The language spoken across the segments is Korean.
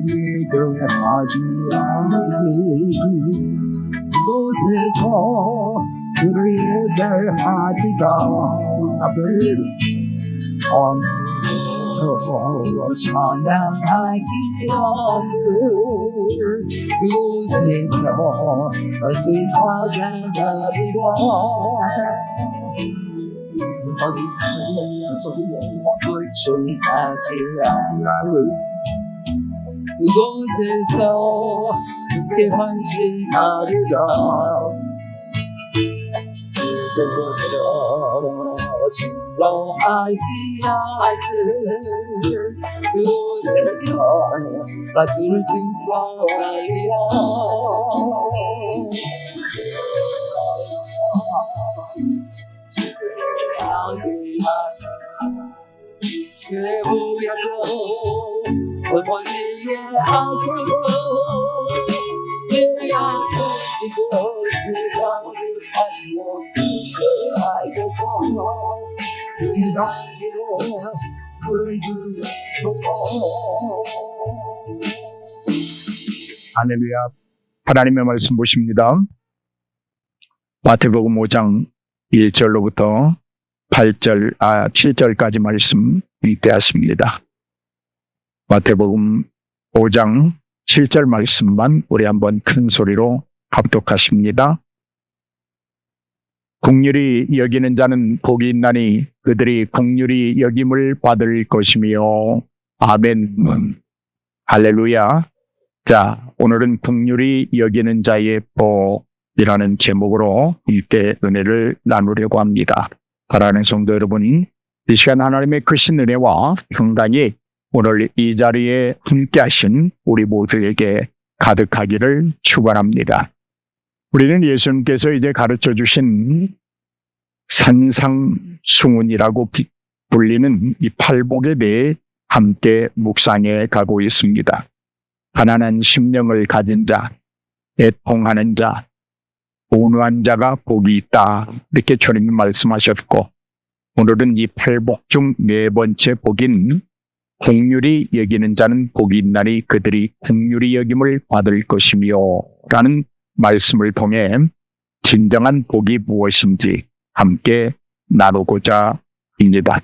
예절하지 않으니 그곳에서 그를 예배하리라. 찬양하지 않을 그곳에서 슬퍼하리라. 그곳에서 주께 헌신하리라. 슬퍼하지 않을 그곳에서 가슴을 슬퍼하리라. 최고야로 어머니의 앞으로 내가 속이고 그가 하며 알고서 이단기로 불주고. 할렐루야. 하나님의 말씀 보십니다. 마태복음 5장 1절로부터 7절까지 말씀 읽겠습니다. 마태복음 5장 7절 말씀만 우리 한번 큰 소리로 합독하십니다. 긍휼히 여기는 자는 복이 있나니 그들이 긍휼히 여김을 받을 것이며. 아멘. 할렐루야. 자, 오늘은 긍휼히 여기는 자의 복이라는 제목으로 함께 은혜를 나누려고 합니다. 사랑하는 성도 여러분, 이 시간 하나님의 크신 은혜와 평강이 오늘 이 자리에 함께 하신 우리 모두에게 가득하기를 축원합니다. 우리는 예수님께서 이제 가르쳐 주신 산상수훈이라고 불리는 이 팔복에 대해 함께 묵상해 가고 있습니다. 가난한 심령을 가진 자, 애통하는 자, 온유한 자가 복이 있다, 이렇게 주님이 말씀하셨고, 오늘은 이 팔복 중 네 번째 복인 긍휼히 여기는 자는 복이 있나니 그들이 긍휼히 여김을 받을 것이며 라는 말씀을 통해 진정한 복이 무엇인지 함께 나누고자 합니다.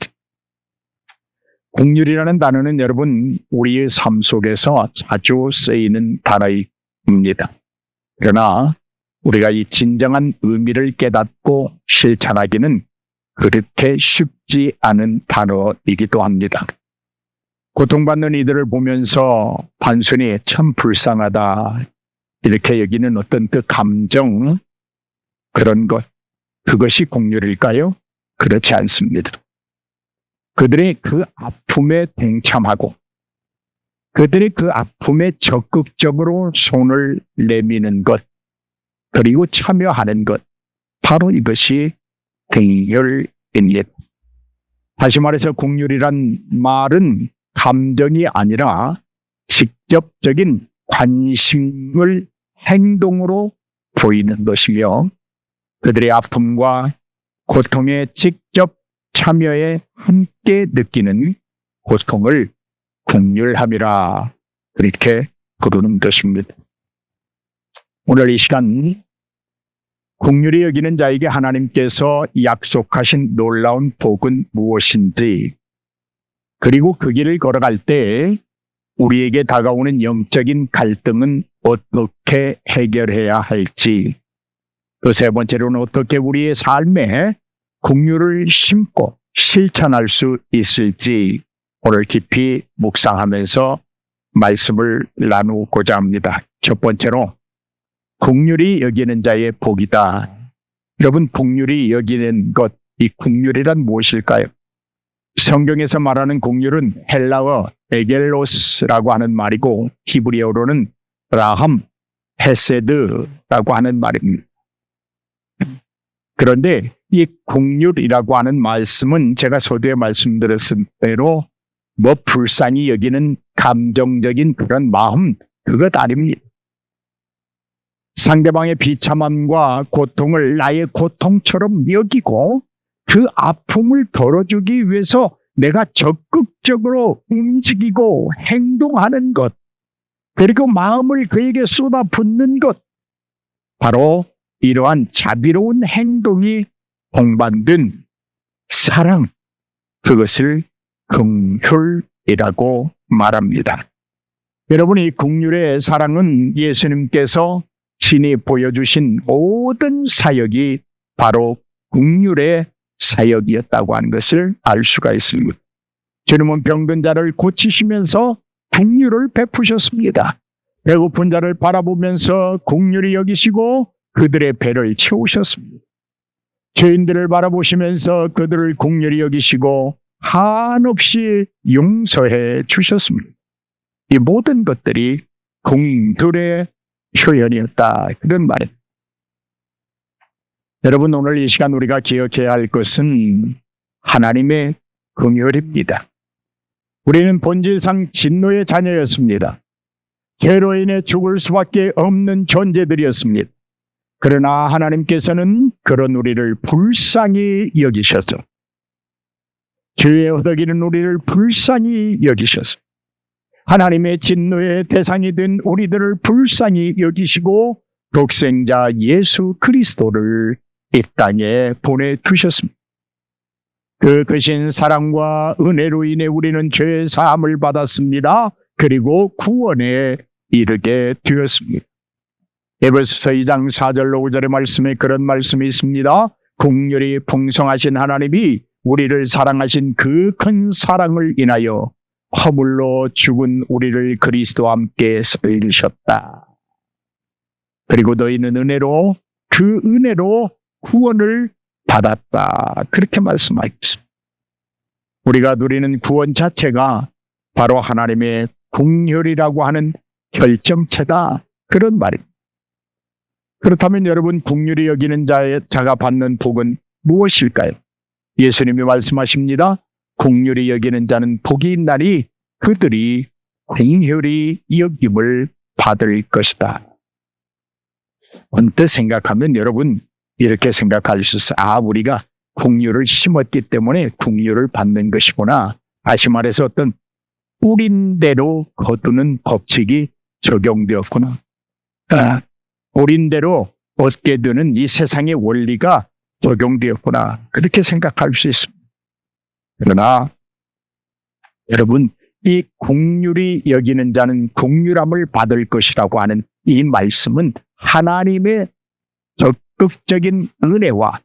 긍휼이라는 단어는 여러분 우리의 삶 속에서 자주 쓰이는 단어입니다. 그러나 우리가 이 진정한 의미를 깨닫고 실천하기는 그렇게 쉽지 않은 단어이기도 합니다. 고통받는 이들을 보면서 단순히 참 불쌍하다 이렇게 여기는 어떤 그 감정, 그런 것, 그것이 긍휼일까요? 그렇지 않습니다. 그들의 그 아픔에 동참하고 그들의 그 아픔에 적극적으로 손을 내미는 것, 그리고 참여하는 것, 바로 이것이 긍휼입니다. 다시 말해서 긍휼이란 말은 감정이 아니라 직접적인 관심을 행동으로 보이는 것이며, 그들의 아픔과 고통에 직접 참여해 함께 느끼는 고통을 긍휼함이라 그렇게 부르는 것입니다. 오늘 이 시간 긍휼히 여기는 자에게 하나님께서 약속하신 놀라운 복은 무엇인지, 그리고 그 길을 걸어갈 때 우리에게 다가오는 영적인 갈등은 어떻게 해결해야 할지, 그 세 번째로는 어떻게 우리의 삶에 긍휼을 심고 실천할 수 있을지 오늘 깊이 묵상하면서 말씀을 나누고자 합니다. 첫 번째로 긍휼히 여기는 자의 복이다. 여러분, 긍휼히 여기는 것, 이 긍휼이란 무엇일까요? 성경에서 말하는 긍휼은 헬라어 에겔로스라고 하는 말이고 히브리어로는 라함, 헤세드라고 하는 말입니다. 그런데 이 긍휼이라고 하는 말씀은 제가 서두에 말씀드렸을 대로 뭐 불쌍히 여기는 감정적인 그런 마음, 그것 아닙니다. 상대방의 비참함과 고통을 나의 고통처럼 여기고 그 아픔을 덜어주기 위해서 내가 적극적으로 움직이고 행동하는 것, 그리고 마음을 그에게 쏟아붓는 것, 바로 이러한 자비로운 행동이 동반된 사랑, 그것을 긍휼이라고 말합니다. 여러분, 이 긍휼의 사랑은 예수님께서 친히 보여주신 모든 사역이 바로 긍휼의 사역이었다고 하는 것을 알 수가 있습니다. 주님은 병든 자를 고치시면서 긍휼을 베푸셨습니다. 배고픈 자를 바라보면서 긍휼히 여기시고 그들의 배를 채우셨습니다. 죄인들을 바라보시면서 그들을 긍휼히 여기시고 한없이 용서해 주셨습니다. 이 모든 것들이 긍휼의 표현이었다, 그런 말입니다. 여러분, 오늘 이 시간 우리가 기억해야 할 것은 하나님의 긍휼입니다. 우리는 본질상 진노의 자녀였습니다. 죄로 인해 죽을 수밖에 없는 존재들이었습니다. 그러나 하나님께서는 그런 우리를 불쌍히 여기셔서, 죄에 허덕이는 우리를 불쌍히 여기셔서, 하나님의 진노의 대상이 된 우리들을 불쌍히 여기시고 독생자 예수 그리스도를 이 땅에 보내두셨습니다. 그 크신 사랑과 은혜로 인해 우리는 죄의 사함을 받았습니다. 그리고 구원에 이르게 되었습니다. 에베소서 2장 4절로 5절의 말씀에 그런 말씀이 있습니다. 긍휼이 풍성하신 하나님이 우리를 사랑하신 그 큰 사랑을 인하여 허물로 죽은 우리를 그리스도와 함께 살리셨다. 그리고 너희는 그 은혜로 구원을 받았다. 그렇게 말씀하고 있습니다. 우리가 누리는 구원 자체가 바로 하나님의 긍휼이라고 하는 결정체다, 그런 말입니다. 그렇다면 여러분, 긍휼히 여기는 자가 받는 복은 무엇일까요? 예수님이 말씀하십니다. 긍휼히 여기는 자는 복이 있나니 그들이 긍휼히 여김을 받을 것이다. 언뜻 생각하면 여러분 이렇게 생각할 수 있어요. 우리가 긍휼을 심었기 때문에 긍휼을 받는 것이구나. 다시 말해서 어떤 뿌린 대로 거두는 법칙이 적용되었구나. 뿌린 대로 얻게 되는 이 세상의 원리가 적용되었구나. 그렇게 생각할 수 있습니다. 그러나 여러분, 이 긍휼히 여기는 자는 긍휼함을 받을 것이라고 하는 이 말씀은 하나님의 적극적인 은혜와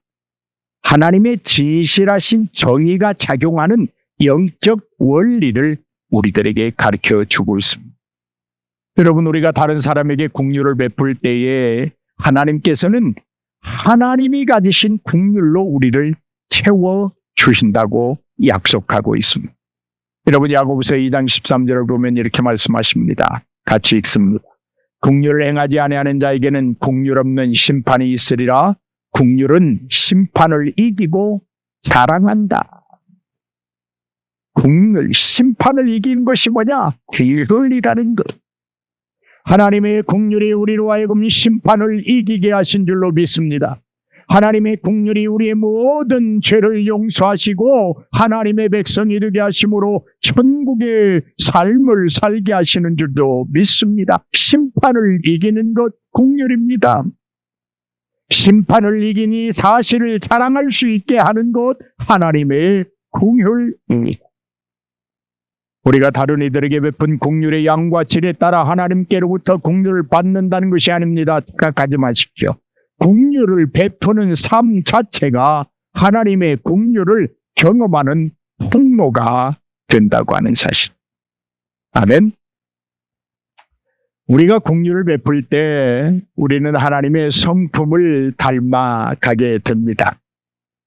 하나님의 진실하신 정의가 작용하는 영적 원리를 우리들에게 가르쳐 주고 있습니다. 여러분, 우리가 다른 사람에게 긍휼을 베풀 때에 하나님께서는 하나님이 가지신 긍휼로 우리를 채워 주신다고 약속하고 있습니다. 여러분, 야고보서 2장 13절을 보면 이렇게 말씀하십니다. 같이 읽습니다. 긍휼을 행하지 아니하는 자에게는 긍휼 없는 심판이 있으리라. 긍휼은 심판을 이기고 자랑한다. 긍휼, 심판을 이긴 것이 뭐냐? 긍휼이라는 것. 하나님의 긍휼이 우리로 하여금 심판을 이기게 하신 줄로 믿습니다. 하나님의 긍휼이 우리의 모든 죄를 용서하시고 하나님의 백성이 되게 하심으로 천국의 삶을 살게 하시는 줄도 믿습니다. 심판을 이기는 것 긍휼입니다. 심판을 이기니 사실을 자랑할 수 있게 하는 것 하나님의 긍휼입니다. 우리가 다른 이들에게 베푼 긍휼의 양과 질에 따라 하나님께로부터 긍휼을 받는다는 것이 아닙니다. 착각하지 마십시오. 긍휼을 베푸는 삶 자체가 하나님의 긍휼을 경험하는 통로가 된다고 하는 사실. 아멘. 우리가 긍휼을 베풀 때 우리는 하나님의 성품을 닮아가게 됩니다.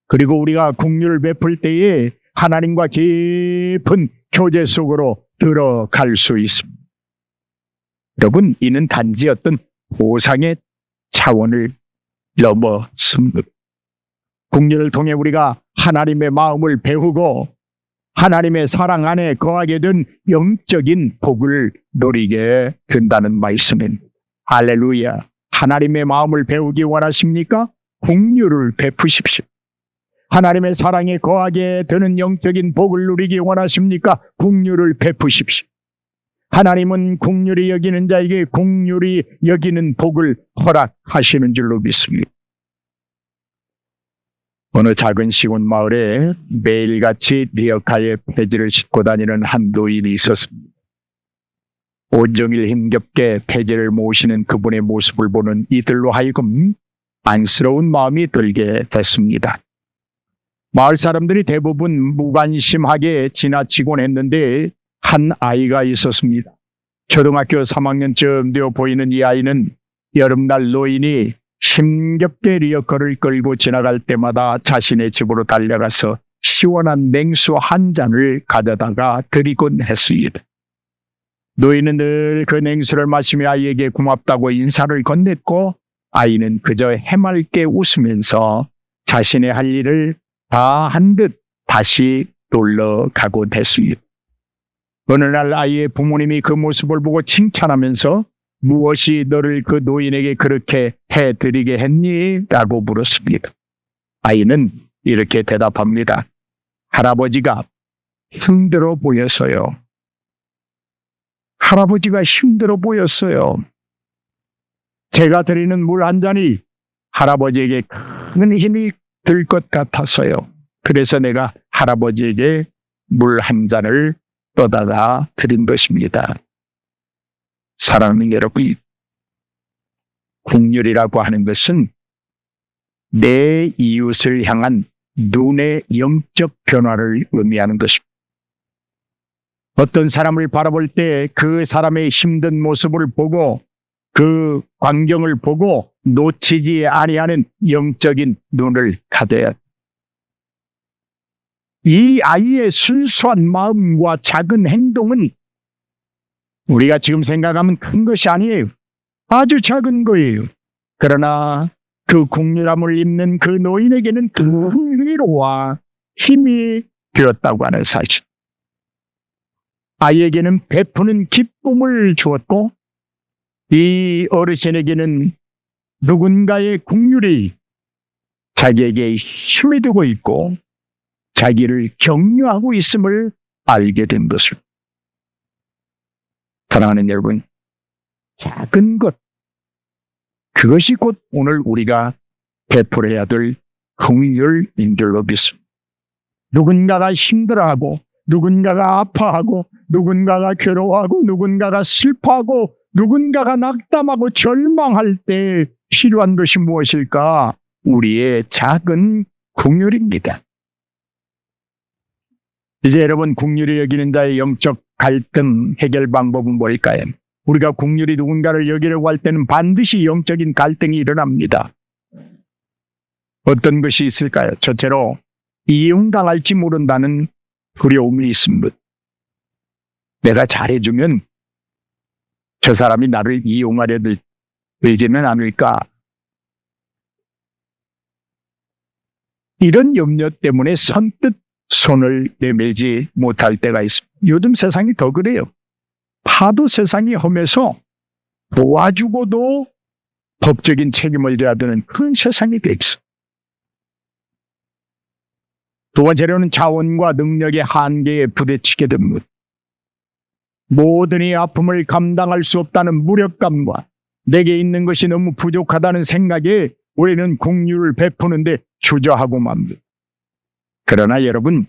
그리고 우리가 긍휼을 베풀 때에 하나님과 깊은 교제 속으로 들어갈 수 있습니다. 여러분, 이는 단지 어떤 보상의 차원을 넘어섭니다. 긍휼을 통해 우리가 하나님의 마음을 배우고 하나님의 사랑 안에 거하게 된 영적인 복을 누리게 된다는 말씀입니다. 할렐루야. 하나님의 마음을 배우기 원하십니까? 긍휼을 베푸십시오. 하나님의 사랑에 거하게 되는 영적인 복을 누리기 원하십니까? 긍휼을 베푸십시오. 하나님은 긍휼히 여기는 자에게 긍휼히 여기는 복을 허락하시는 줄로 믿습니다. 어느 작은 시골 마을에 매일같이 리어카에 폐지를 싣고 다니는 한 노인이 있었습니다. 온종일 힘겹게 폐지를 모시는 그분의 모습을 보는 이들로 하여금 안쓰러운 마음이 들게 됐습니다. 마을 사람들이 대부분 무관심하게 지나치곤 했는데 한 아이가 있었습니다. 초등학교 3학년쯤 되어 보이는 이 아이는 여름날 노인이 힘겹게 리어커를 끌고 지나갈 때마다 자신의 집으로 달려가서 시원한 냉수 한 잔을 가져다가 드리곤 했습니다. 노인은 늘 그 냉수를 마시며 아이에게 고맙다고 인사를 건넸고 아이는 그저 해맑게 웃으면서 자신의 할 일을 다 한 듯 다시 놀러 가곤 했습니다. 어느 날 아이의 부모님이 그 모습을 보고 칭찬하면서 무엇이 너를 그 노인에게 그렇게 해드리게 했니? 라고 물었습니다. 아이는 이렇게 대답합니다. 할아버지가 힘들어 보였어요. 할아버지가 힘들어 보였어요. 제가 드리는 물 한 잔이 할아버지에게 큰 힘이 들 것 같아서요. 그래서 내가 할아버지에게 물 한 잔을 떠다가 드린 것입니다. 사랑하는 여러분, 긍휼이라고 하는 것은 내 이웃을 향한 눈의 영적 변화를 의미하는 것입니다. 어떤 사람을 바라볼 때 그 사람의 힘든 모습을 보고 그 광경을 보고 놓치지 아니하는 영적인 눈을 가져야 합니다. 이 아이의 순수한 마음과 작은 행동은 우리가 지금 생각하면 큰 것이 아니에요. 아주 작은 거예요. 그러나 그 긍휼함을 입는 그 노인에게는 큰 위로와 힘이 되었다고 하는 사실. 아이에게는 베푸는 기쁨을 주었고 이 어르신에게는 누군가의 긍휼이 자기에게 힘이 되고 있고 자기를 격려하고 있음을 알게 된 것을. 사랑하는 여러분, 작은 것, 그것이 곧 오늘 우리가 베풀어야 될 긍휼인 줄로 믿습니다. 누군가가 힘들어하고 누군가가 아파하고 누군가가 괴로워하고 누군가가 슬퍼하고 누군가가 낙담하고 절망할 때 필요한 것이 무엇일까? 우리의 작은 긍휼입니다. 이제 여러분, 긍휼히 여기는 자의 영적 갈등 해결 방법은 뭘까요? 우리가 긍휼히 누군가를 여기려고 할 때는 반드시 영적인 갈등이 일어납니다. 어떤 것이 있을까요? 첫째로 이용당할지 모른다는 두려움이 있습니다. 내가 잘해주면 저 사람이 나를 이용하려 들지는 않을까? 이런 염려 때문에 선뜻 손을 내밀지 못할 때가 있습니다. 요즘 세상이 더 그래요. 파도 세상이 험해서 도와주고도 법적인 책임을 져야 되는 큰 세상이 돼 있어. 두 번째로는 자원과 능력의 한계에 부딪히게 됩니다. 모든 이 아픔을 감당할 수 없다는 무력감과 내게 있는 것이 너무 부족하다는 생각에 우리는 긍휼을 베푸는데 주저하고 맙니다. 그러나 여러분,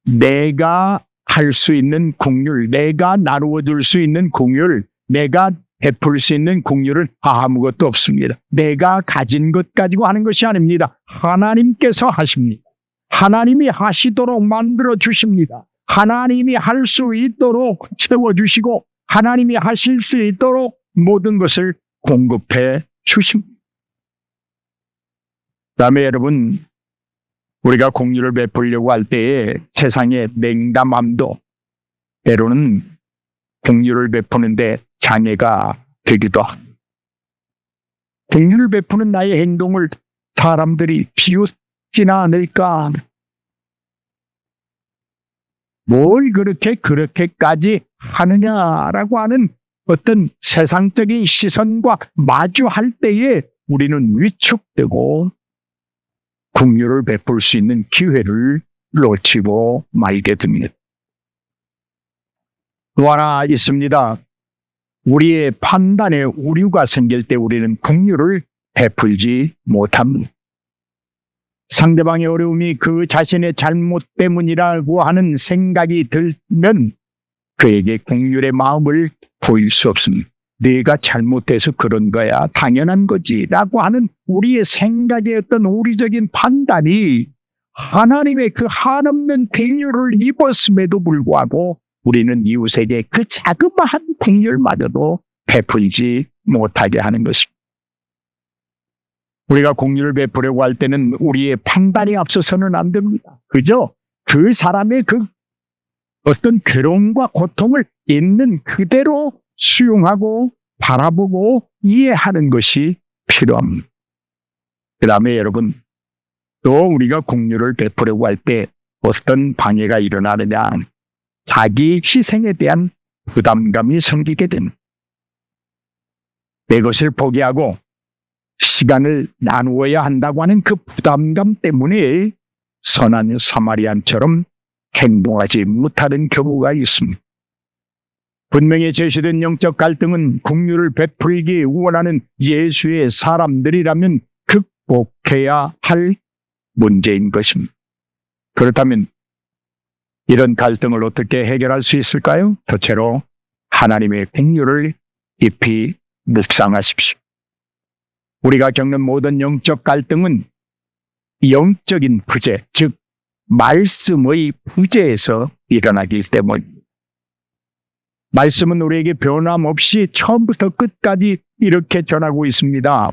내가 할 수 있는 긍휼, 내가 나누어 줄 수 있는 긍휼, 내가 베풀 수 있는 긍휼은 아무것도 없습니다. 내가 가진 것 가지고 하는 것이 아닙니다. 하나님께서 하십니다. 하나님이 하시도록 만들어 주십니다. 하나님이 할 수 있도록 채워주시고 하나님이 하실 수 있도록 모든 것을 공급해 주십니다. 그다음에 여러분, 우리가 긍휼을 베풀려고 할 때에 세상의 냉담함도 때로는 긍휼을 베푸는데 장애가 되기도 합니다. 긍휼을 베푸는 나의 행동을 사람들이 비웃지나 않을까? 뭘 그렇게까지 하느냐라고 하는 어떤 세상적인 시선과 마주할 때에 우리는 위축되고 긍휼을 베풀 수 있는 기회를 놓치고 말게 됩니다. 또 하나 있습니다. 우리의 판단에 오류가 생길 때 우리는 긍휼을 베풀지 못합니다. 상대방의 어려움이 그 자신의 잘못 때문이라고 하는 생각이 들면 그에게 긍휼의 마음을 보일 수 없습니다. 내가 잘못해서 그런 거야, 당연한 거지 라고 하는 우리의 생각의 어떤 오리적인 판단이 하나님의 그 한없는 긍휼을 입었음에도 불구하고 우리는 이웃에게 그 자그마한 긍휼마저도 베풀지 못하게 하는 것입니다. 우리가 긍휼을 베푸려고 할 때는 우리의 판단이 앞서서는 안 됩니다. 그죠? 그 사람의 그 어떤 괴로움과 고통을 있는 그대로 수용하고 바라보고 이해하는 것이 필요합니다. 그 다음에 여러분, 또 우리가 긍휼을 베푸려고 할 때 어떤 방해가 일어나느냐, 자기 희생에 대한 부담감이 생기게 됩니다. 내 것을 포기하고 시간을 나누어야 한다고 하는 그 부담감 때문에 선한 사마리안처럼 행동하지 못하는 경우가 있습니다. 분명히 제시된 영적 갈등은 긍휼을 베풀기 원하는 예수의 사람들이라면 극복해야 할 문제인 것입니다. 그렇다면 이런 갈등을 어떻게 해결할 수 있을까요? 대체로 하나님의 긍휼을 깊이 묵상하십시오. 우리가 겪는 모든 영적 갈등은 영적인 부재, 즉 말씀의 부재에서 일어나기 때문입니다. 말씀은 우리에게 변함없이 처음부터 끝까지 이렇게 전하고 있습니다.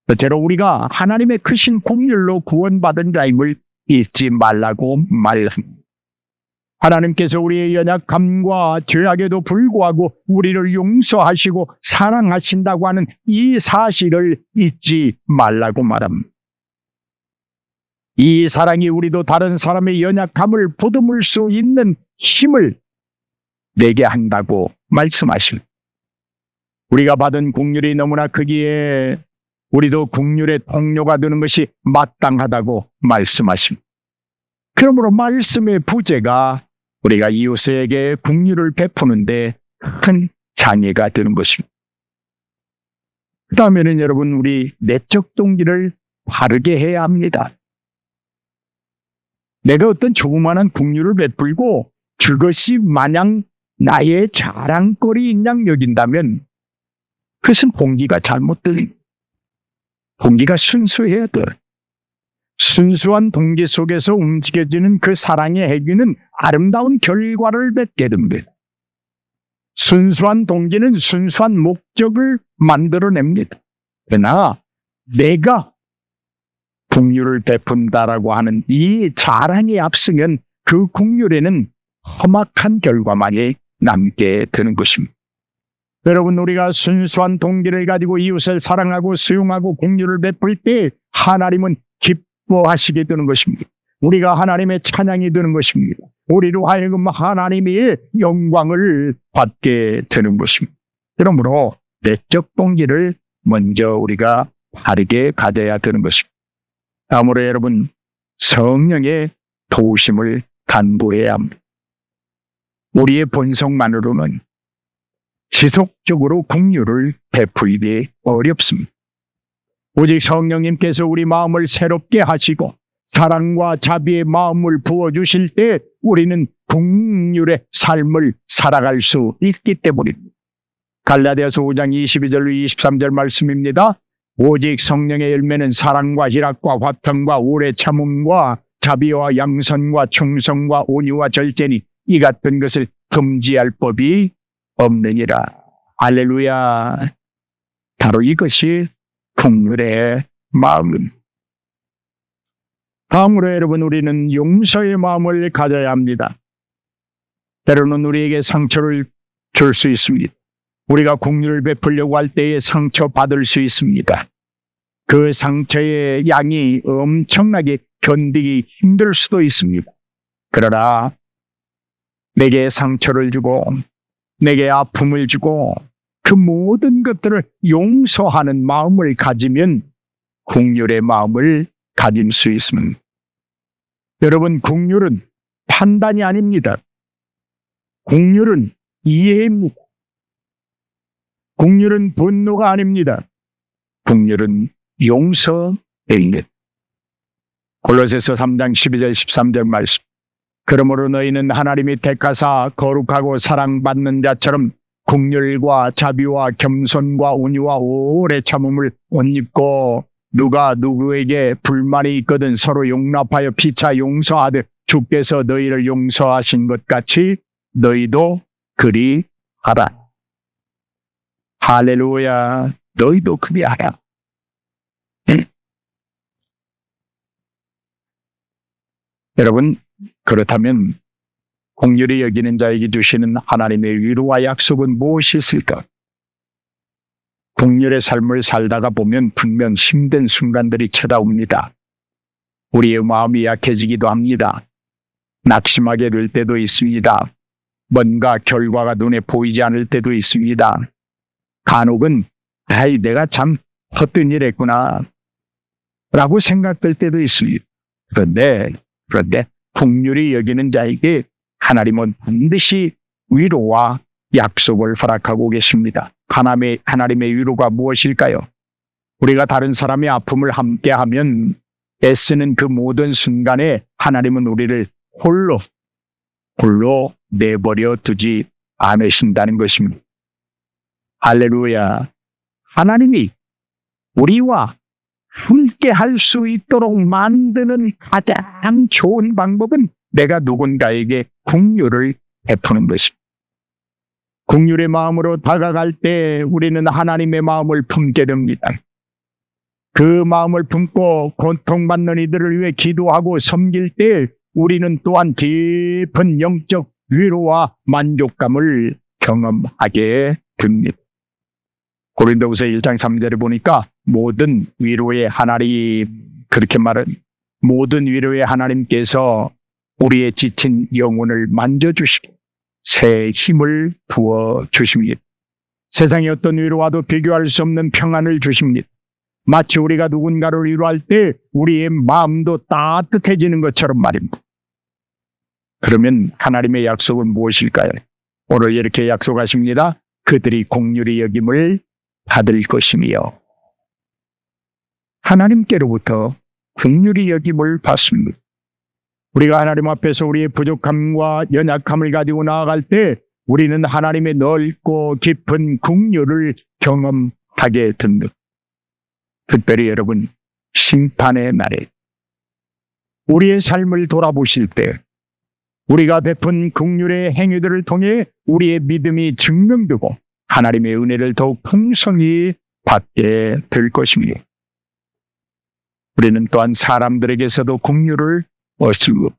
대체로 우리가 하나님의 크신 긍휼로 구원받은 자임을 잊지 말라고 말합니다. 하나님께서 우리의 연약함과 죄악에도 불구하고 우리를 용서하시고 사랑하신다고 하는 이 사실을 잊지 말라고 말합니다. 이 사랑이 우리도 다른 사람의 연약함을 보듬을 수 있는 힘을 내게 한다고 말씀하십니다. 우리가 받은 긍휼이 너무나 크기에 우리도 긍휼의 통로가 되는 것이 마땅하다고 말씀하십니다. 그러므로 말씀의 부재가 우리가 이웃에게 긍휼을 베푸는데 큰 장애가 되는 것입니다. 그 다음에는 여러분, 우리 내적 동기를 바르게 해야 합니다. 내가 어떤 조그마한 긍휼을 베풀고 그것이 마냥 나의 자랑거리인 양 여긴다면 그것은 동기가 잘못된, 동기가 순수해야 돼. 순수한 동기 속에서 움직여지는 그 사랑의 행위는 아름다운 결과를 맺게 됩니다. 순수한 동기는 순수한 목적을 만들어냅니다. 그러나 내가 긍휼을 베푼다라고 하는 이 자랑에 앞서면 그 긍휼에는 험악한 결과만이 남게 되는 것입니다. 여러분, 우리가 순수한 동기를 가지고 이웃을 사랑하고 수용하고 긍휼을 베풀 때 하나님은 기뻐하시게 되는 것입니다. 우리가 하나님의 찬양이 되는 것입니다. 우리로 하여금 하나님의 영광을 받게 되는 것입니다. 그러므로 내적 동기를 먼저 우리가 바르게 가져야 되는 것입니다. 다음으로 여러분, 성령의 도우심을 간구해야 합니다. 우리의 본성만으로는 지속적으로 긍휼을 베풀기 어렵습니다. 오직 성령님께서 우리 마음을 새롭게 하시고 사랑과 자비의 마음을 부어주실 때 우리는 긍휼의 삶을 살아갈 수 있기 때문입니다. 갈라디아서 5장 22절로 23절 말씀입니다. 오직 성령의 열매는 사랑과 희락과 화평과 오래 참음과 자비와 양선과 충성과 온유와 절제니 이 같은 것을 금지할 법이 없느니라. 할렐루야. 바로 이것이 긍휼의 마음입니다. 다음으로 여러분, 우리는 용서의 마음을 가져야 합니다. 때로는 우리에게 상처를 줄 수 있습니다. 우리가 긍휼을 베풀려고 할 때에 상처받을 수 있습니다. 그 상처의 양이 엄청나게 견디기 힘들 수도 있습니다. 그러나 내게 상처를 주고 내게 아픔을 주고 그 모든 것들을 용서하는 마음을 가지면 긍휼의 마음을 가질 수 있습니다. 여러분, 긍휼은 판단이 아닙니다. 긍휼은 이해입니다. 긍휼은 분노가 아닙니다. 긍휼은 용서입니다. 골로새서 3장 12절 13절 말씀. 그러므로 너희는 하나님이 택하사 거룩하고 사랑받는 자처럼 긍휼과 자비와 겸손과 온유와 오래 참음을 옷 입고 누가 누구에게 불만이 있거든 서로 용납하여 피차 용서하듯 주께서 너희를 용서하신 것 같이 너희도 그리 하라. 할렐루야. 너희도 그리 하라. 여러분, 그렇다면 긍휼히 여기는 자에게 주시는 하나님의 위로와 약속은 무엇이 있을까? 긍휼의 삶을 살다가 보면 분명 힘든 순간들이 찾아옵니다. 우리의 마음이 약해지기도 합니다. 낙심하게 될 때도 있습니다. 뭔가 결과가 눈에 보이지 않을 때도 있습니다. 간혹은 내가 참 헛된 일 했구나 라고 생각될 때도 있습니다. 그런데 긍휼히 여기는 자에게 하나님은 반드시 위로와 약속을 허락하고 계십니다. 하나님의 위로가 무엇일까요? 우리가 다른 사람의 아픔을 함께하면 애쓰는 그 모든 순간에 하나님은 우리를 홀로 내버려 두지 않으신다는 것입니다. 할렐루야. 하나님이 우리와 함께 할 수 있도록 만드는 가장 좋은 방법은 내가 누군가에게 긍휼을 베푸는 것입니다. 긍휼의 마음으로 다가갈 때 우리는 하나님의 마음을 품게 됩니다. 그 마음을 품고 고통받는 이들을 위해 기도하고 섬길 때 우리는 또한 깊은 영적 위로와 만족감을 경험하게 됩니다. 고린도후서 1장 3절에 보니까 모든 위로의 하나님, 그렇게 말은 모든 위로의 하나님께서 우리의 지친 영혼을 만져주시고 새 힘을 부어주십니다. 세상의 어떤 위로와도 비교할 수 없는 평안을 주십니다. 마치 우리가 누군가를 위로할 때 우리의 마음도 따뜻해지는 것처럼 말입니다. 그러면 하나님의 약속은 무엇일까요? 오늘 이렇게 약속하십니다. 그들이 긍휼히 여김을 받을 것이며 하나님께로부터 긍휼히 여김을 받습니다. 우리가 하나님 앞에서 우리의 부족함과 연약함을 가지고 나아갈 때 우리는 하나님의 넓고 깊은 긍휼을 경험하게 됩니다. 특별히 여러분, 심판의 날에 우리의 삶을 돌아보실 때 우리가 베푼 긍휼의 행위들을 통해 우리의 믿음이 증명되고 하나님의 은혜를 더욱 풍성히 받게 될 것입니다. 우리는 또한 사람들에게서도 긍휼을 얻고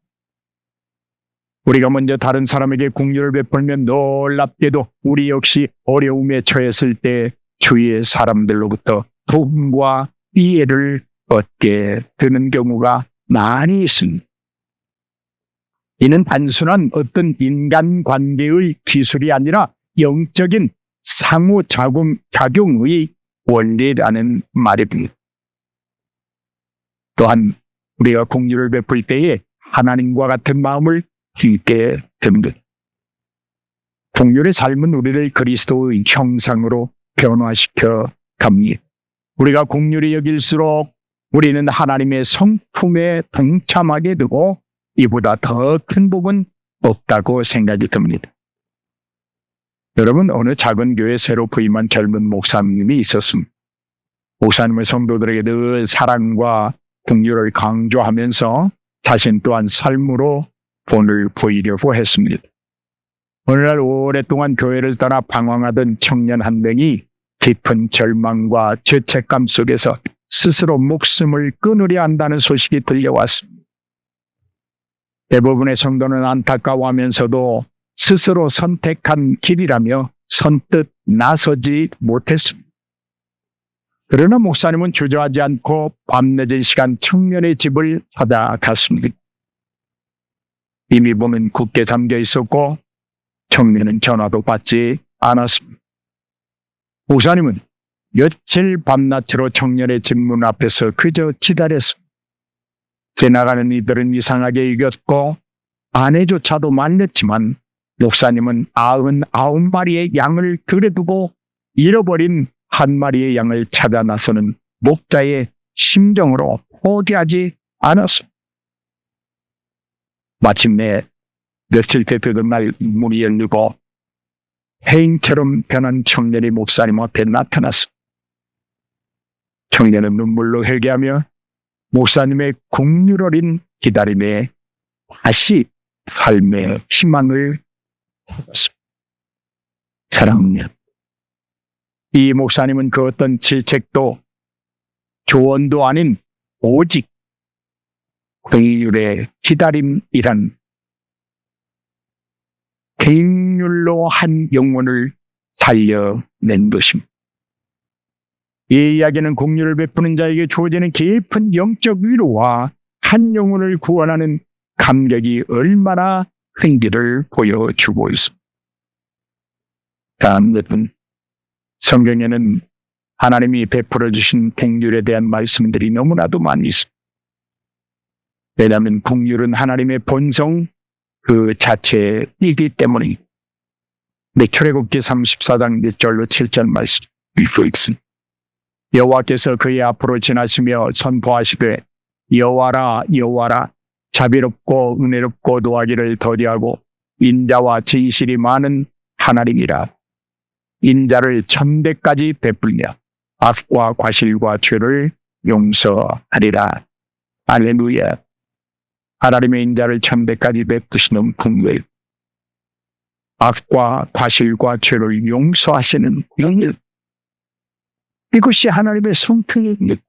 우리가 먼저 다른 사람에게 긍휼을 베풀면 놀랍게도 우리 역시 어려움에 처했을 때 주위의 사람들로부터 도움과 이해를 얻게 되는 경우가 많이 있습니다. 이는 단순한 어떤 인간관계의 기술이 아니라 영적인 상호작용의 원리라는 말입니다. 또한 우리가 긍휼을 베풀 때에 하나님과 같은 마음을 품게 됩니다. 긍휼의 삶은 우리를 그리스도의 형상으로 변화시켜 갑니다. 우리가 긍휼히 여길수록 우리는 하나님의 성품에 동참하게 되고 이보다 더 큰 복은 없다고 생각이 듭니다. 여러분, 어느 작은 교회 새로 부임한 젊은 목사님이 있었습니다. 목사님은 성도들에게 늘 사랑과 긍휼을 강조하면서 자신 또한 삶으로 본을 보이려고 했습니다. 어느 날 오랫동안 교회를 떠나 방황하던 청년 한 명이 깊은 절망과 죄책감 속에서 스스로 목숨을 끊으려 한다는 소식이 들려왔습니다. 대부분의 성도는 안타까워하면서도 스스로 선택한 길이라며 선뜻 나서지 못했습니다. 그러나 목사님은 주저하지 않고 밤늦은 시간 청년의 집을 찾아갔습니다. 이미 몸은 굳게 잠겨 있었고 청년은 전화도 받지 않았습니다. 목사님은 며칠 밤낮으로 청년의 집 문 앞에서 그저 기다렸습니다. 지나가는 이들은 이상하게 여겼고 아내조차도 말렸지만 목사님은 99마리의 양을 들에 두고 잃어버린 한 마리의 양을 찾아 나서는 목자의 심정으로 포기하지 않았습니다. 마침내 며칠째 되던 날 문이 열리고 해인처럼 변한 청년이 목사님 앞에 나타났습니다. 청년은 눈물로 회개하며 목사님의 긍휼 어린 기다림에 다시 삶의 희망을 찾았습니다. 사랑합니다. 이 목사님은 그 어떤 질책도 조언도 아닌 오직 긍휼의 기다림이란 긍휼로 한 영혼을 살려낸 것입니다. 이 이야기는 긍휼을 베푸는 자에게 주어지는 깊은 영적 위로와 한 영혼을 구원하는 감격이 얼마나 큰지를 보여주고 있습니다. 다음 분, 성경에는 하나님이 베풀어 주신 긍휼에 대한 말씀들이 너무나도 많이 있습니다. 왜냐하면 긍휼은 하나님의 본성 그 자체이기 때문입니다. 출애굽기 34장 1절로 7절 말씀 읽고 있습니다. 여호와께서 그의 앞으로 지나시며 선포하시되 여호와라 여호와라 자비롭고 은혜롭고 노하기를 더디하고 인자와 진실이 많은 하나님이라. 인자를 1000배까지 베풀며 악과 과실과 죄를 용서하리라. 할렐루야. 하나님의 인자를 1000배까지 베푸시는 긍휼, 악과 과실과 죄를 용서하시는 긍휼, 이것이 하나님의 성품입니다.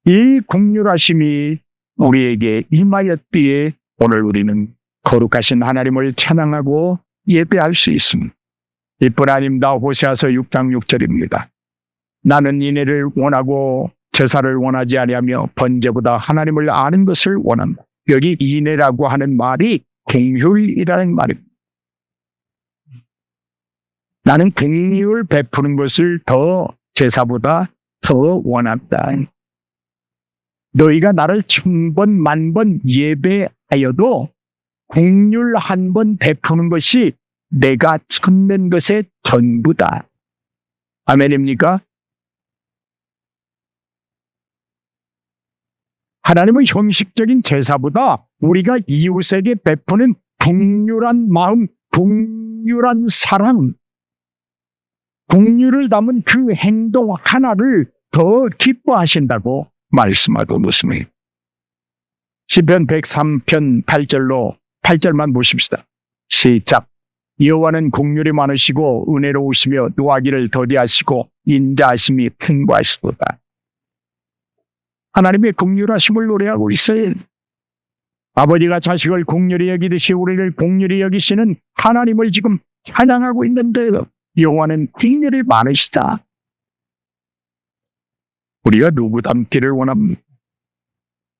이 긍휼하심이 우리에게 임하였기에 오늘 우리는 거룩하신 하나님을 찬양하고 예배할 수 있습니다. 이뿐 아닙니다. 호세아서 6장 6절입니다. 나는 인애를 원하고 제사를 원하지 아니하며 번제보다 하나님을 아는 것을 원한다. 여기 인애라고 하는 말이 긍휼이라는 말입니다. 나는 긍휼을 베푸는 것을 더 제사보다 더 원한다. 너희가 나를 1000번 만번 예배하여도 긍휼 한 번 베푸는 것이 내가 천낸 것의 전부다. 아멘입니까? 하나님은 형식적인 제사보다 우리가 이웃에게 베푸는 긍휼한 마음, 긍휼한 사랑, 긍휼을 담은 그 행동 하나를 더 기뻐하신다고 말씀하고 있습니다. 시편 103편 8절만 보십시다. 시작. 여호와는 긍휼이 많으시고 은혜로우시며 노하기를 더디하시고 인자하심이 풍부하시도다. 하나님의 긍휼하심을 노래하고 있어요. 아버지가 자식을 긍휼히 여기듯이 우리를 긍휼히 여기시는 하나님을 지금 찬양하고 있는데 여호와는 긍휼이 많으시다. 우리가 누구 닮기를 원합니다.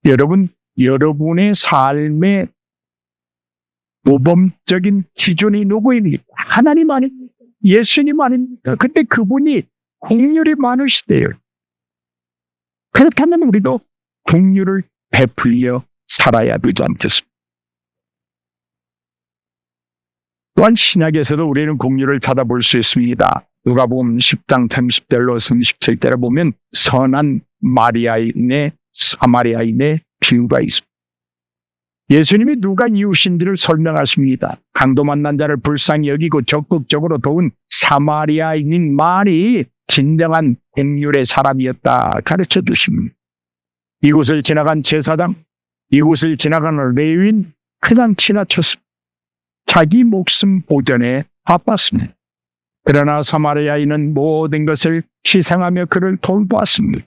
여러분, 여러분의 삶의 모범적인 기준이 누구입니까? 하나님 아닙니까? 예수님 아닙니까? 근데 그분이 긍휼이 많으시대요. 그렇다면 우리도 긍휼을 베풀려 살아야 되지 않겠습니까? 또한 신약에서도 우리는 긍휼을 찾아볼 수 있습니다. 누가복음 10장 30절로 37절에 보면 선한 마리아인의 사마리아인의 비유가 있습니다. 예수님이 누가 이웃인지를 설명하십니다. 강도 만난 자를 불쌍히 여기고 적극적으로 도운 사마리아인인 말이 진정한 긍휼의 사람이었다 가르쳐 주십니다. 이곳을 지나간 제사장, 이곳을 지나가는 레위인 그냥 지나쳤습니다. 자기 목숨 보전에 바빴습니다. 그러나 사마리아인은 모든 것을 희생하며 그를 돌보았습니다.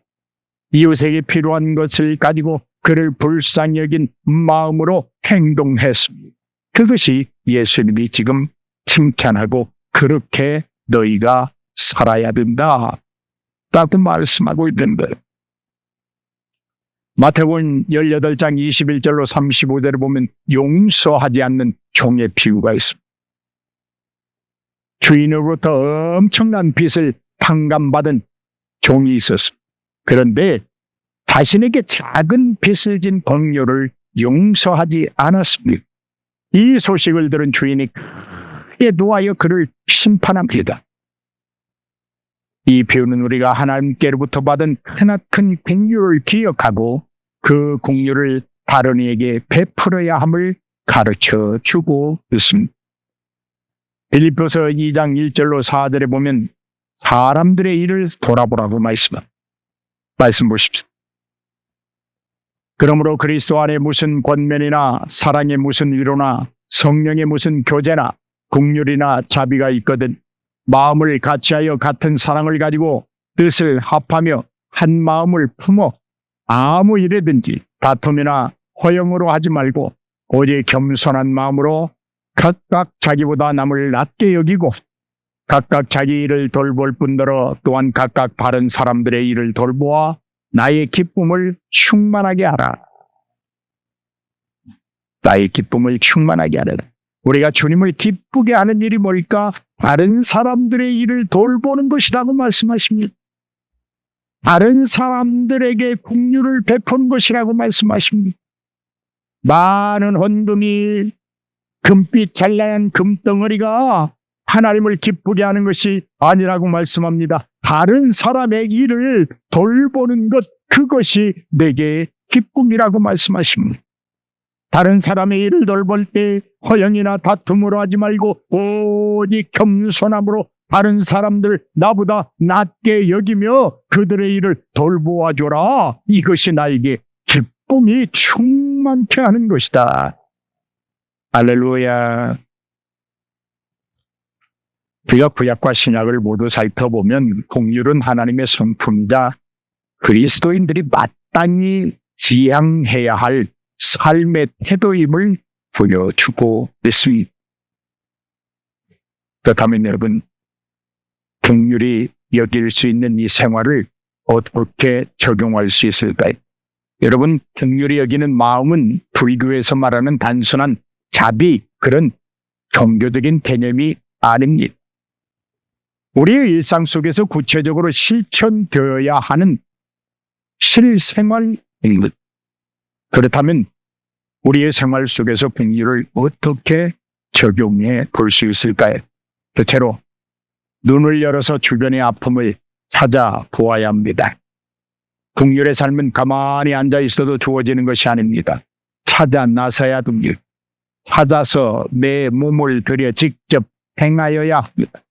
이웃에게 필요한 것을 가지고 그를 불쌍히 여긴 마음으로 행동했습니다. 그것이 예수님이 지금 칭찬하고 그렇게 너희가 살아야 된다 라고 말씀하고 있는데, 마태복음 18장 21절로 35절을 보면 용서하지 않는 종의 비유가 있습니다. 주인으로부터 엄청난 빚을 탕감받은 종이 있었습니다. 그런데 자신에게 작은 빚을 진 동료를 용서하지 않았습니다. 이 소식을 들은 주인이 크게 노하여 그를 심판합니다. 이 비유는 우리가 하나님께로부터 받은 크나큰 긍휼을 기억하고 그 긍휼을 다른 이에게 베풀어야 함을 가르쳐 주고 있습니다. 빌립보서 2장 1절로 4절에 보면 사람들의 일을 돌아보라고 말씀 보십시오. 그러므로 그리스도 안에 무슨 권면이나 사랑의 무슨 위로나 성령의 무슨 교제나 긍휼이나 자비가 있거든 마음을 같이하여 같은 사랑을 가지고 뜻을 합하며 한 마음을 품어 아무 일에든지 다툼이나 허영으로 하지 말고 오직 겸손한 마음으로 각각 자기보다 남을 낮게 여기고 각각 자기 일을 돌볼 뿐더러 또한 각각 바른 사람들의 일을 돌보아 나의 기쁨을 충만하게 하라. 나의 기쁨을 충만하게 하라. 우리가 주님을 기쁘게 하는 일이 뭘까? 다른 사람들의 일을 돌보는 것이라고 말씀하십니다. 다른 사람들에게 긍휼을 베푸는 것이라고 말씀하십니다. 많은 헌금이 금빛 찬란한 금덩어리가 하나님을 기쁘게 하는 것이 아니라고 말씀합니다. 다른 사람의 일을 돌보는 것, 그것이 내게 기쁨이라고 말씀하십니다. 다른 사람의 일을 돌볼 때 허영이나 다툼으로 하지 말고 오직 겸손함으로 다른 사람들 나보다 낮게 여기며 그들의 일을 돌보아 줘라. 이것이 나에게 기쁨이 충만케 하는 것이다. 할렐루야. 우리가 구약과 신약을 모두 살펴보면 긍휼은 하나님의 성품이자 그리스도인들이 마땅히 지향해야 할 삶의 태도임을 보여주고 있습니다. 그렇다면 여러분, 긍휼히 여길 수 있는 이 생활을 어떻게 적용할 수 있을까요? 여러분, 긍휼히 여기는 마음은 불교에서 말하는 단순한 자비, 그런 종교적인 개념이 아닙니다. 우리의 일상 속에서 구체적으로 실천되어야 하는 실생활입니다. 그렇다면 우리의 생활 속에서 긍휼을 어떻게 적용해 볼 수 있을까요? 대체로 눈을 열어서 주변의 아픔을 찾아보아야 합니다. 긍휼의 삶은 가만히 앉아 있어도 주어지는 것이 아닙니다. 찾아 나서야 합니다. 찾아서 내 몸을 들여 직접 행하여야 합니다.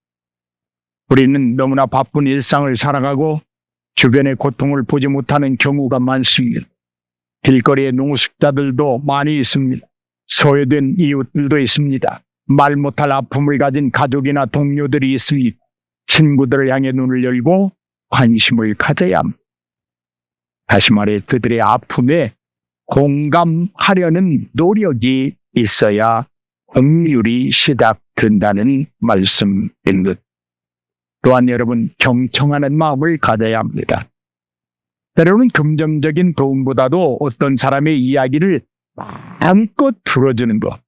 우리는 너무나 바쁜 일상을 살아가고 주변의 고통을 보지 못하는 경우가 많습니다. 길거리에 노숙자들도 많이 있습니다. 소외된 이웃들도 있습니다. 말 못할 아픔을 가진 가족이나 동료들이 있습니다. 친구들을 향해 눈을 열고 관심을 가져야 합니다. 다시 말해 그들의 아픔에 공감하려는 노력이 있어야 긍휼이 시작된다는 말씀입니다. 또한 여러분, 경청하는 마음을 가져야 합니다. 때로는 긍정적인 도움보다도 어떤 사람의 이야기를 마음껏 들어주는 것.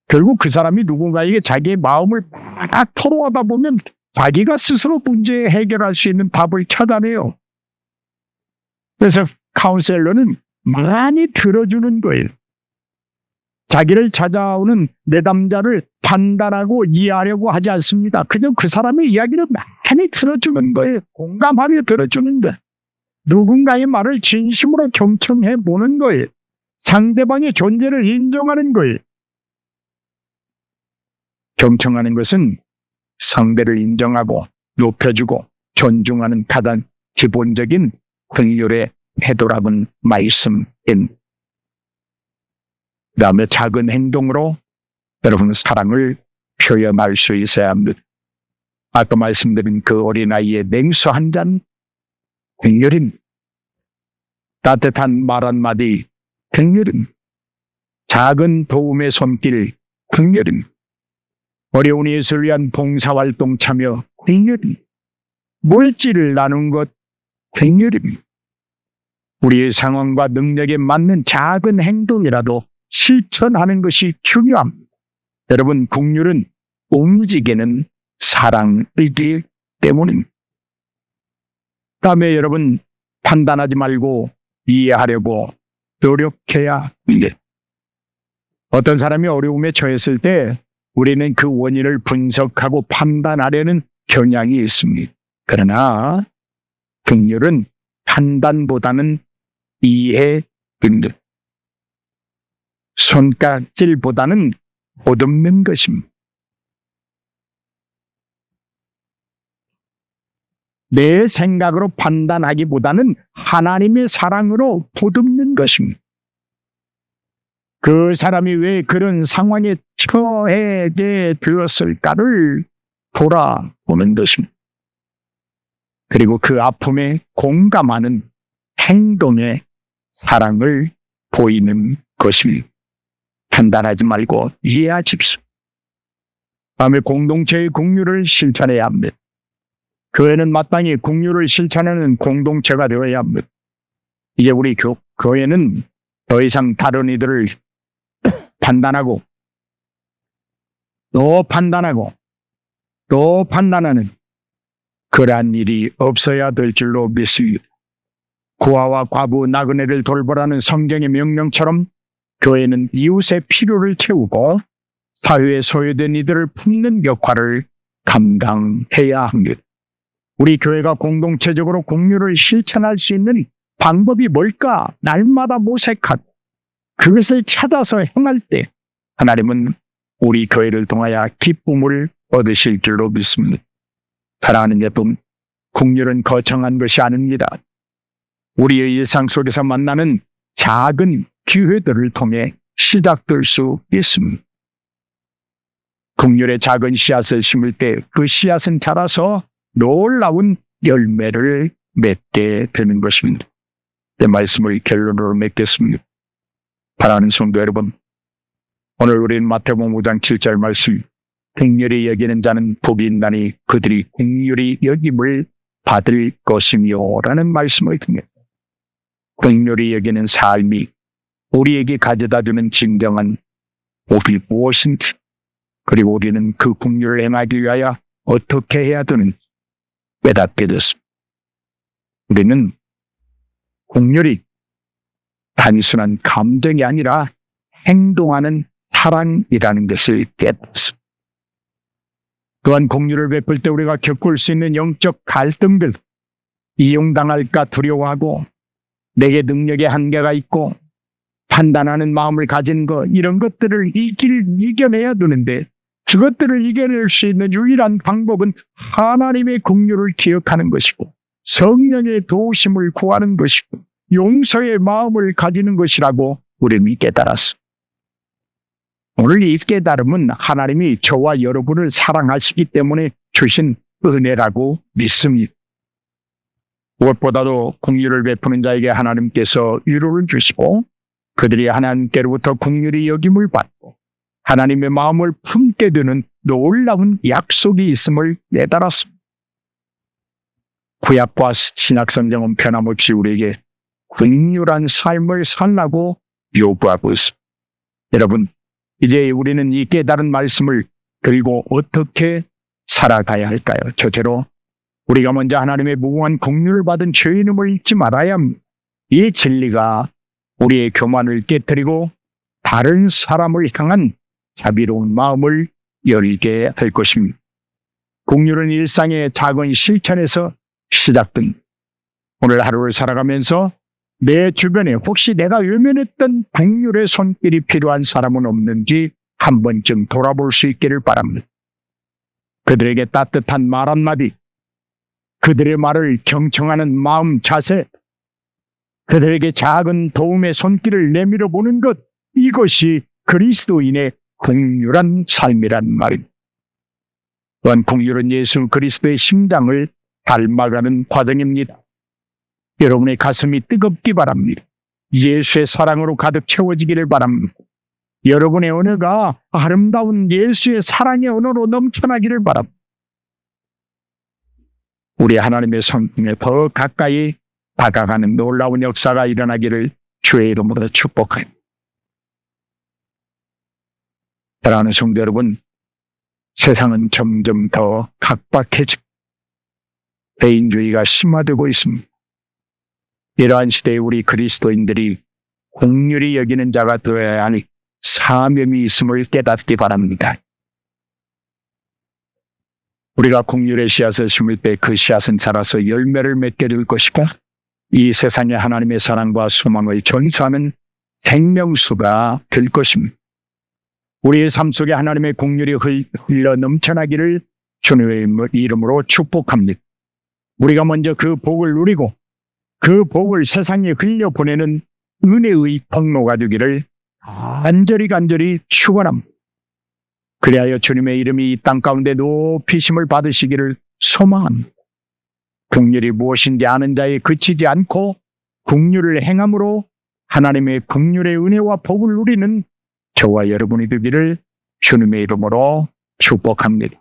결국 그 사람이 누군가에게 자기의 마음을 막 토로하다 보면 자기가 스스로 문제 해결할 수 있는 답을 찾아내요. 그래서 카운셀러는 많이 들어주는 거예요. 자기를 찾아오는 내담자를 판단하고 이해하려고 하지 않습니다. 그냥 그 사람의 이야기를 많이 들어주는 거예요. 공감하며 들어주는 거예요. 누군가의 말을 진심으로 경청해 보는 거예요. 상대방의 존재를 인정하는 거예요. 경청하는 것은 상대를 인정하고 높여주고 존중하는 가장 기본적인 긍휼의 태도라는 말씀입니다. 그 다음에 작은 행동으로 여러분 사랑을 표현할 수 있어야 합니다. 아까 말씀드린 그 어린아이의 냉수 한 잔, 긍휼입니다. 따뜻한 말 한마디, 긍휼입니다. 작은 도움의 손길, 긍휼입니다. 어려운 이웃을 위한 봉사활동 참여, 긍휼입니다. 물질을 나눈 것, 긍휼입니다. 우리의 상황과 능력에 맞는 작은 행동이라도 실천하는 것이 중요합니다. 여러분, 긍휼은 움직이는 사랑이기 때문입니다. 다음에 여러분, 판단하지 말고 이해하려고 노력해야 합니다. 어떤 사람이 어려움에 처했을 때 우리는 그 원인을 분석하고 판단하려는 경향이 있습니다. 그러나 긍휼은 판단보다는 이해 등등, 손가락질보다는 보듬는 것입니다. 내 생각으로 판단하기보다는 하나님의 사랑으로 보듬는 것입니다. 그 사람이 왜 그런 상황에 처하게 되었을까를 돌아보는 것입니다. 그리고 그 아픔에 공감하는 행동의 사랑을 보이는 것입니다. 판단하지 말고 이해하십시오. 다음에 공동체의 긍휼을 실천해야 합니다. 교회는 마땅히 긍휼을 실천하는 공동체가 되어야 합니다. 이제 우리 교회는 더 이상 다른 이들을 판단하고 또 판단하고 또 판단하는 그러한 일이 없어야 될 줄로 믿습니다. 고아와 과부, 나그네를 돌보라는 성경의 명령처럼 교회는 이웃의 필요를 채우고 사회에 소외된 이들을 품는 역할을 감당해야 합니다. 우리 교회가 공동체적으로 긍휼을 실천할 수 있는 방법이 뭘까? 날마다 모색하고 그것을 찾아서 행할 때 하나님은 우리 교회를 통하여 기쁨을 얻으실 줄로 믿습니다. 사랑하는 여러분, 긍휼은 거창한 것이 아닙니다. 우리의 일상 속에서 만나는 작은 기회들을 통해 시작될 수 있습니다. 긍휼의 작은 씨앗을 심을 때 그 씨앗은 자라서 놀라운 열매를 맺게 되는 것입니다. 내 말씀을 결론으로 맺겠습니다. 사랑하는 성도 여러분, 오늘 우리는 마태복음 5장 7절 말씀, 긍휼히 여기는 자는 복이 있나니 그들이 긍휼히 여김을 받을 것이며 라는 말씀을 듣습니다. 긍휼히 여기는 삶이 우리에게 가져다주는 진정한 복이 무엇인지, 그리고 우리는 그 긍휼을 행하기 위하여 어떻게 해야 되는지 깨닫게 됐습니다. 우리는 긍휼이 단순한 감정이 아니라 행동하는 사랑이라는 것을 깨닫습니다. 또한 긍휼을 베풀 때 우리가 겪을 수 있는 영적 갈등들, 이용당할까 두려워하고 내게 능력의 한계가 있고 판단하는 마음을 가진 것, 이런 것들을 이겨내야 되는데 그것들을 이겨낼 수 있는 유일한 방법은 하나님의 긍휼을 기억하는 것이고 성령의 도우심을 구하는 것이고 용서의 마음을 가지는 것이라고 우리는 깨달았습니다. 오늘 이 깨달음은 하나님이 저와 여러분을 사랑하시기 때문에 주신 은혜라고 믿습니다. 무엇보다도 긍휼을 베푸는 자에게 하나님께서 위로를 주시고 그들이 하나님께로부터 긍휼히 여김을 받고 하나님의 마음을 품게 되는 놀라운 약속이 있음을 깨달았습니다. 구약과 신약성경은 변함없이 우리에게 긍휼한 삶을 살라고 요구하고 있습니다. 여러분, 이제 우리는 이 깨달은 말씀을 들고 어떻게 살아가야 할까요? 첫째로 우리가 먼저 하나님의 무궁한 긍휼을 받은 죄인임을 잊지 말아야 합니다. 이 진리가 우리의 교만을 깨뜨리고 다른 사람을 향한 자비로운 마음을 열게 할 것입니다. 긍휼은 일상의 작은 실천에서 시작됩니다. 오늘 하루를 살아가면서 내 주변에 혹시 내가 외면했던 긍휼의 손길이 필요한 사람은 없는지 한 번쯤 돌아볼 수 있기를 바랍니다. 그들에게 따뜻한 말 한마디, 그들의 말을 경청하는 마음 자세, 그들에게 작은 도움의 손길을 내밀어 보는 것, 이것이 그리스도인의 긍휼한 삶이란 말입니다. 또한 긍휼은 예수 그리스도의 심장을 닮아가는 과정입니다. 여러분의 가슴이 뜨겁기 바랍니다. 예수의 사랑으로 가득 채워지기를 바랍니다. 여러분의 언어가 아름다운 예수의 사랑의 언어로 넘쳐나기를 바랍니다. 우리 하나님의 성품에 더 가까이 다가가는 놀라운 역사가 일어나기를 주의 이름으로 축복합니다. 사랑하는 성도 여러분, 세상은 점점 더 각박해지고 개인주의가 심화되고 있습니다. 이러한 시대에 우리 그리스도인들이 긍휼히 여기는 자가 되어야 하니 사명이 있음을 깨닫기 바랍니다. 우리가 국률의 씨앗을 심을 때 그 씨앗은 자라서 열매를 맺게 될 것이고 이 세상에 하나님의 사랑과 소망을 전수하는 생명수가 될 것입니다. 우리의 삶 속에 하나님의 국률이 흘러 넘쳐나기를 주님의 이름으로 축복합니다. 우리가 먼저 그 복을 누리고 그 복을 세상에 흘려보내는 은혜의 통로가 되기를 간절히 축원합니다. 그리하여 주님의 이름이 이 땅 가운데 높이심을 받으시기를 소망합니다. 긍휼이 무엇인지 아는 자에 그치지 않고 긍휼을 행함으로 하나님의 긍휼의 은혜와 복을 누리는 저와 여러분이 되기를 주님의 이름으로 축복합니다.